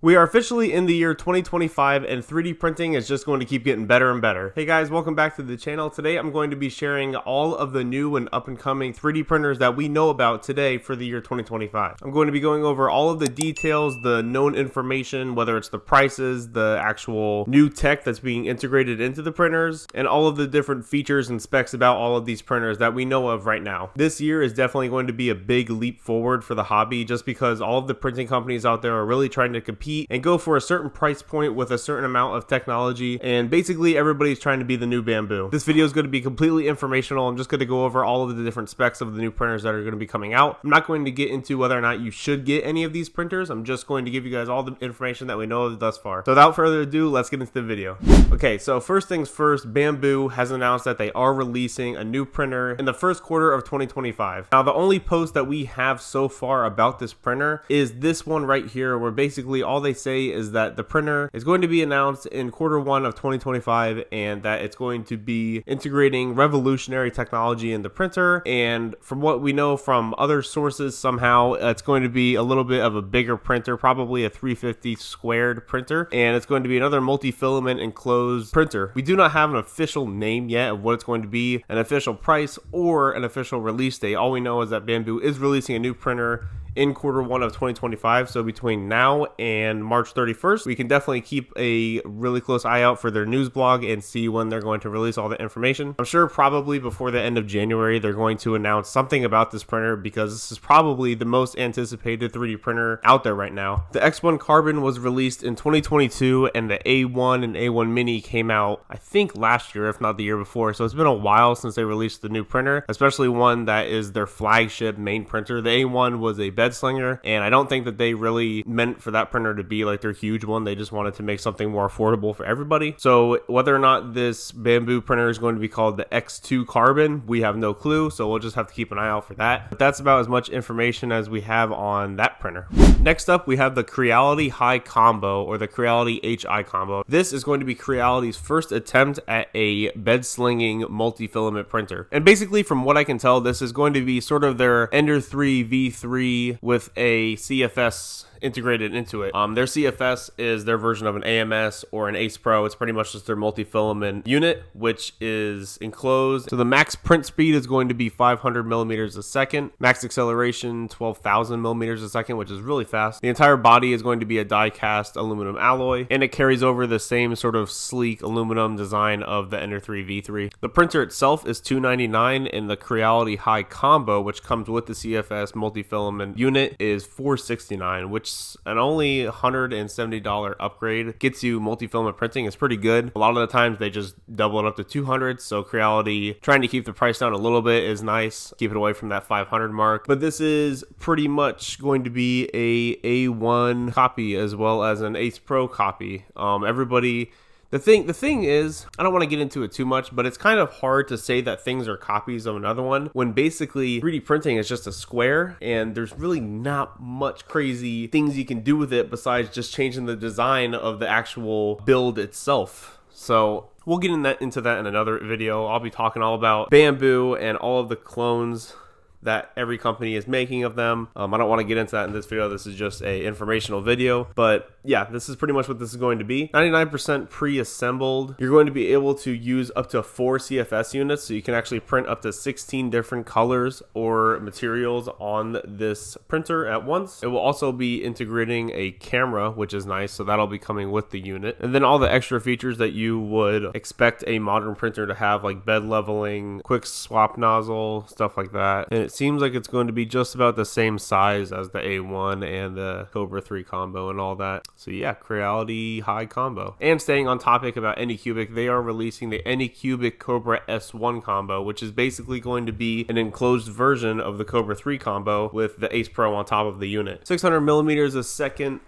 We are officially in the year 2025 and 3D printing is just going to keep getting better and better. Hey guys, welcome back to the channel. Today I'm going to be sharing all of the new and up and coming 3D printers that we know about today for the year 2025. I'm going to be going over all of the details, the known information, whether it's the prices, the actual new tech that's being integrated into the printers, and all of the different features and specs about all of these printers that we know of right now. This year is definitely going to be a big leap forward for the hobby just because all of the printing companies out there are really trying to compete and go for a certain price point with a certain amount of technology, and basically everybody's trying to be the new Bambu. This video is going to be completely informational. I'm just going to go over all of the different specs of the new printers that are going to be coming out. I'm not going to get into whether or not you should get any of these printers. I'm just going to give you guys all the information that we know of thus far. So without further ado, let's get into the video. Okay, so first things first, Bambu has announced that they are releasing a new printer in the first quarter of 2025. Now, the only post that we have so far about this printer is this one right here, where basically all they say is that the printer is going to be announced in Q1 of 2025 and that it's going to be integrating revolutionary technology in the printer. And from what we know from other sources, somehow it's going to be a little bit of a bigger printer, probably a 350 squared printer, and it's going to be another multi-filament enclosed printer. We do not have an official name yet of what it's going to be, an official price, or an official release date. All we know is that Bambu is releasing a new printer in Q1 of 2025. So between now and March 31st, we can definitely keep a really close eye out for their news blog and see when they're going to release all the information. I'm sure probably before the end of January, they're going to announce something about this printer because this is probably the most anticipated 3D printer out there right now. The X1 Carbon was released in 2022 and the A1 and A1 Mini came out, I think, last year, if not the year before. So it's been a while since they released the new printer, especially one that is their flagship main printer. The A1 was a bed slinger, and I don't think that they really meant for that printer to be like their huge one. They just wanted to make something more affordable for everybody. So whether or not this Bambu printer is going to be called the X2 Carbon, we have no clue, so we'll just have to keep an eye out for that. But that's about as much information as we have on that printer. Next up, we have the Creality High combo, or the Creality HI combo. This is going to be Creality's first attempt at a bed slinging multi-filament printer, and basically from what I can tell, this is going to be sort of their Ender 3 V3 with a CFS integrated into it. Their CFS is their version of an AMS or an Ace Pro. It's pretty much just their multi-filament unit, which is enclosed. So the max print speed is going to be 500 millimeters a second. Max acceleration, 12,000 millimeters a second, which is really fast. The entire body is going to be a die-cast aluminum alloy, and it carries over the same sort of sleek aluminum design of the Ender 3 V3. The printer itself is $299, and the Creality High combo, which comes with the CFS multi-filament unit, is $469, which an only $170 upgrade gets you multi-filament printing. Is pretty good. A lot of the times they just double it up to 200, so Creality trying to keep the price down a little bit is nice. Keep it away from that 500 mark. But this is pretty much going to be a A1 copy as well as an Ace Pro copy. The thing is, I don't want to get into it too much, but it's kind of hard to say that things are copies of another one when basically 3D printing is just a square and there's really not much crazy things you can do with it besides just changing the design of the actual build itself. So we'll get into that in another video. I'll be talking all about Bambu and all of the clones that every company is making of them. I don't want to get into that in this video. This is just a informational video, but yeah, this is pretty much what this is going to be. 99% pre-assembled. You're going to be able to use up to 4 CFS units, so you can actually print up to 16 different colors or materials on this printer at once. It will also be integrating a camera, which is nice, so that'll be coming with the unit. And then all the extra features that you would expect a modern printer to have, like bed leveling, quick swap nozzle, stuff like that. And it seems like it's going to be just about the same size as the A1 and the Kobra 3 combo and all that. So yeah, Creality High combo. And staying on topic about Anycubic, they are releasing the Anycubic Kobra S1 combo, which is basically going to be an enclosed version of the Kobra 3 combo with the Ace Pro on top of the unit. 600 millimeters a second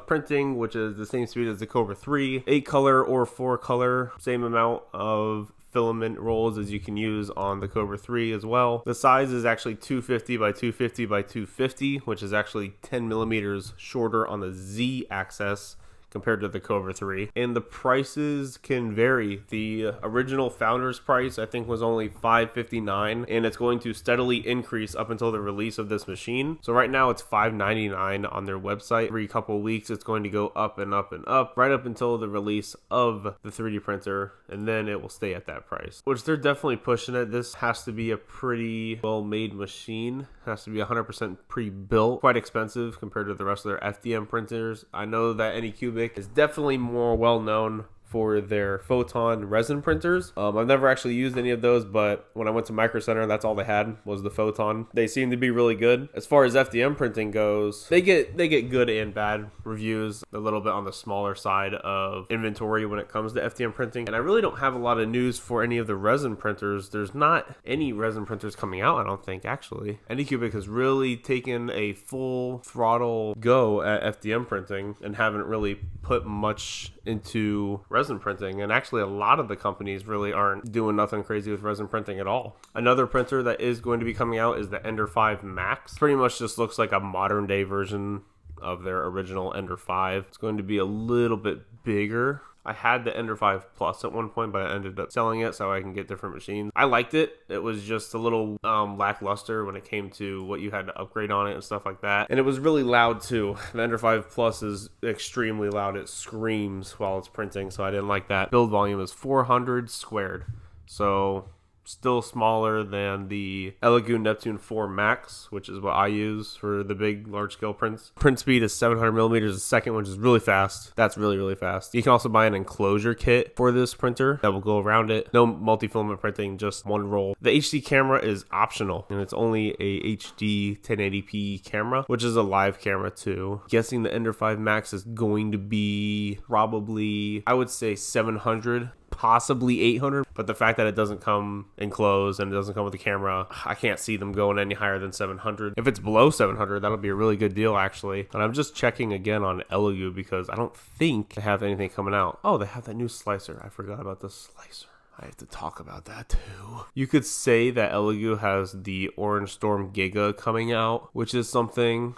printing, which is the same speed as the Kobra 3. 8 color or 4 color, same amount of filament rolls as you can use on the Kobra 3 as well. The size is actually 250 by 250 by 250, which is actually 10 millimeters shorter on the Z axis compared to the Kobra 3. And the prices can vary. The original founder's price, I think, was only $559, and it's going to steadily increase up until the release of this machine. So right now it's $599 on their website. Every couple of weeks it's going to go up and up and up, right up until the release of the 3D printer, and then it will stay at that price, which they're definitely pushing it. This has to be a pretty well-made machine. It has to be 100% pre-built. Quite expensive compared to the rest of their FDM printers. I know that Anycubic is definitely more well-known for their photon resin printers. I've never actually used any of those, but when I went to Micro Center, that's all they had was the photon. They seem to be really good. As far as FDM printing goes, they get good and bad reviews, a little bit on the smaller side of inventory when it comes to FDM printing. And I really don't have a lot of news for any of the resin printers. There's not any resin printers coming out, I don't think, actually. Anycubic has really taken a full throttle go at FDM printing and haven't really put much into resin printing, and actually a lot of the companies really aren't doing nothing crazy with resin printing at all. Another printer that is going to be coming out is the Ender 5 Max. Pretty much just looks like a modern day version of their original Ender 5. It's going to be a little bit bigger. I had the Ender 5 Plus at one point, but I ended up selling it so I can get different machines. I liked it. It was just a little lackluster when it came to what you had to upgrade on it and stuff like that. And it was really loud too. The Ender 5 Plus is extremely loud. It screams while it's printing, so I didn't like that. Build volume is 400 squared. So still smaller than the Elegoo Neptune 4 Max, which is what I use for the big large scale prints. Print speed is 700 millimeters a second, which is really fast. That's really fast. You can also buy an enclosure kit for this printer that will go around it. No multi-filament printing, just one roll. The HD camera is optional, and it's only a HD 1080p camera, which is a live camera too. Guessing the Ender 5 Max is going to be probably, I would say 700, possibly 800, but the fact that it doesn't come enclosed and it doesn't come with the camera, I can't see them going any higher than 700. If it's below 700, that'll be a really good deal actually. And I'm just checking again on Elegoo because I don't think they have anything coming out. Oh, they have that new slicer. I forgot about the slicer. I have to talk about that too. You could say that Elegoo has the Orange Storm Giga coming out, which is something.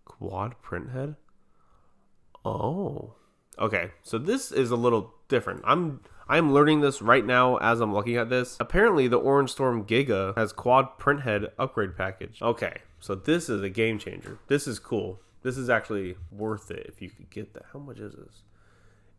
Quad print head? Oh. Okay, so this is a little different. I'm learning this right now as I'm looking at this. Apparently, the Orange Storm Giga has quad printhead upgrade package. Okay, so this is a game changer. This is cool. This is actually worth it if you could get that. How much is this?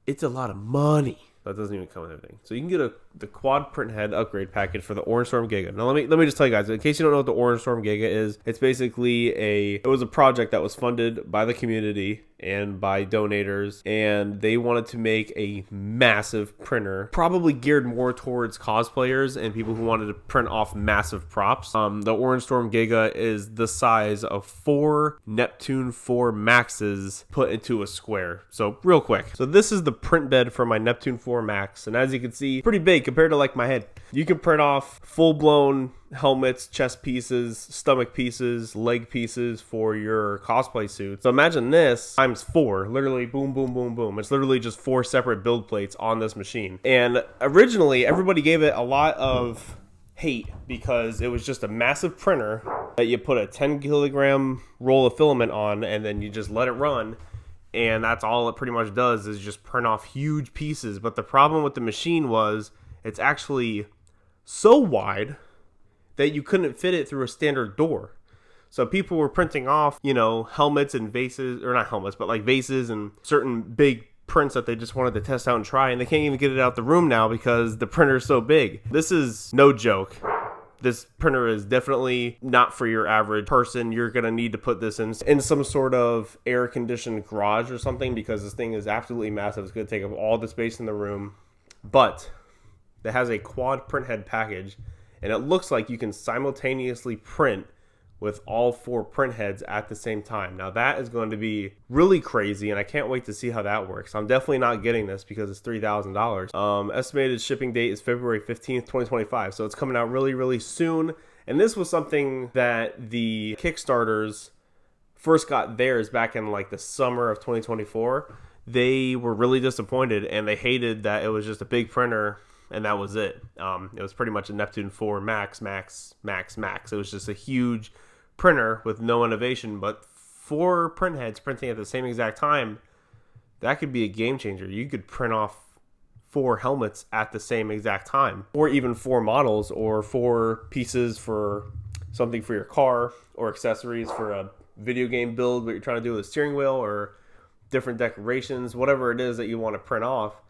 It's a lot of money. That doesn't even come with everything. So you can get the quad printhead upgrade package for the Orange Storm Giga. Now let me just tell you guys, in case you don't know what the Orange Storm Giga is, it's basically it was a project that was funded by the community and by donators, and they wanted to make a massive printer, probably geared more towards cosplayers and people who wanted to print off massive props. The Orange Storm Giga is the size of 4 Neptune 4 Maxes put into a square. So real quick, so this is the print bed for my Neptune 4 Max, and as you can see, pretty big compared to like my head. You can print off full-blown helmets, chest pieces, stomach pieces, leg pieces for your cosplay suits. So imagine this times 4, literally boom, boom, boom, boom. It's literally just 4 separate build plates on this machine. And originally, everybody gave it a lot of hate because it was just a massive printer that you put a 10 kilogram roll of filament on and then you just let it run. And that's all it pretty much does is just print off huge pieces. But the problem with the machine was it's actually so wide that you couldn't fit it through a standard door. So people were printing off, you know, helmets and vases, or not helmets, but like vases and certain big prints that they just wanted to test out and try, and they can't even get it out the room now because the printer is so big. This is no joke. This printer is definitely not for your average person. You're going to need to put this in some sort of air-conditioned garage or something because this thing is absolutely massive. It's going to take up all the space in the room. But it has a quad printhead package, and it looks like you can simultaneously print with all 4 print heads at the same time. Now that is going to be really crazy, and I can't wait to see how that works. I'm definitely not getting this because it's $3,000. Estimated shipping date is February 15th, 2025. So it's coming out really soon. And this was something that the Kickstarters first got theirs back in like the summer of 2024. They were really disappointed, and they hated that it was just a big printer and that was it. It was pretty much a Neptune 4 Max. It was just a huge printer with no innovation, but 4 print heads printing at the same exact time. that could be a game changer. You could print off 4 helmets at the same exact time, or even 4 models, or 4 pieces for something for your car, or accessories for a video game build, what you're trying to do with a steering wheel, or different decorations, whatever it is that you want to print off.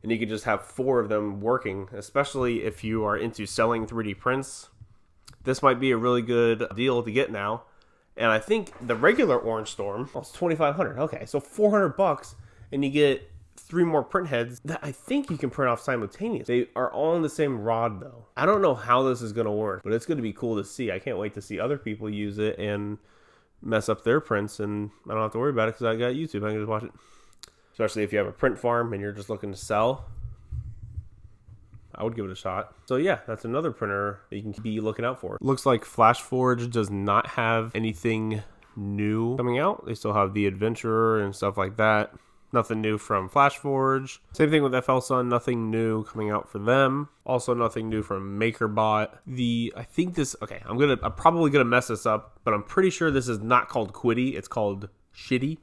And you could just have 4 of them working, especially if you are into selling 3D prints. This might be a really good deal to get now. And I think the regular Orange Storm, it's $2,500. Okay, so $400, and you get 3 more print heads that I think you can print off simultaneously. They are all on the same rod though. I don't know how this is going to work, but it's going to be cool to see. I can't wait to see other people use it and mess up their prints, and I don't have to worry about it because I got YouTube. I can just watch it. Especially if you have a print farm and you're just looking to sell, I would give it a shot. So yeah, that's another printer that you can be looking out for. Looks like FlashForge does not have anything new coming out. They still have the Adventurer and stuff like that. Nothing new from FlashForge. Same thing with FLSun, nothing new coming out for them. Also nothing new from MakerBot. I'm probably gonna mess this up, but I'm pretty sure this is not called Quiddy, it's called Shitty.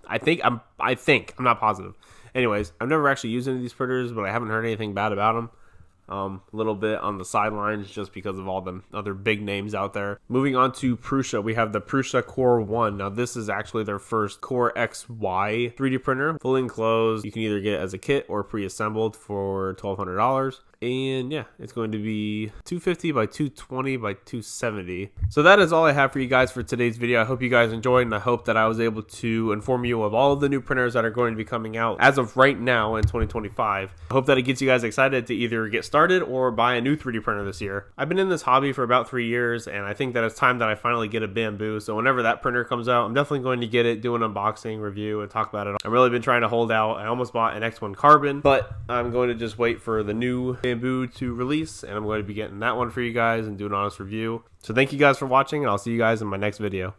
I'm not positive. Anyways, I've never actually used any of these printers, but I haven't heard anything bad about them. A little bit on the sidelines just because of all the other big names out there. Moving on to Prusa, we have the Prusa Core 1. Now this is actually their first Core XY 3D printer, fully enclosed. You can either get it as a kit or pre-assembled for $1,200. And yeah, it's going to be 250 by 220 by 270. So that is all I have for you guys for today's video. I hope you guys enjoyed, and I hope that I was able to inform you of all of the new printers that are going to be coming out as of right now in 2025. I hope that it gets you guys excited to either get started or buy a new 3D printer this year. I've been in this hobby for about 3 years, and I think that it's time that I finally get a Bambu. So whenever that printer comes out, I'm definitely going to get it, do an unboxing review, and talk about it. I've really been trying to hold out. I almost bought an X1 Carbon, but I'm going to just wait for the new Bambu to release, and I'm going to be getting that one for you guys and do an honest review. So thank you guys for watching, and I'll see you guys in my next video.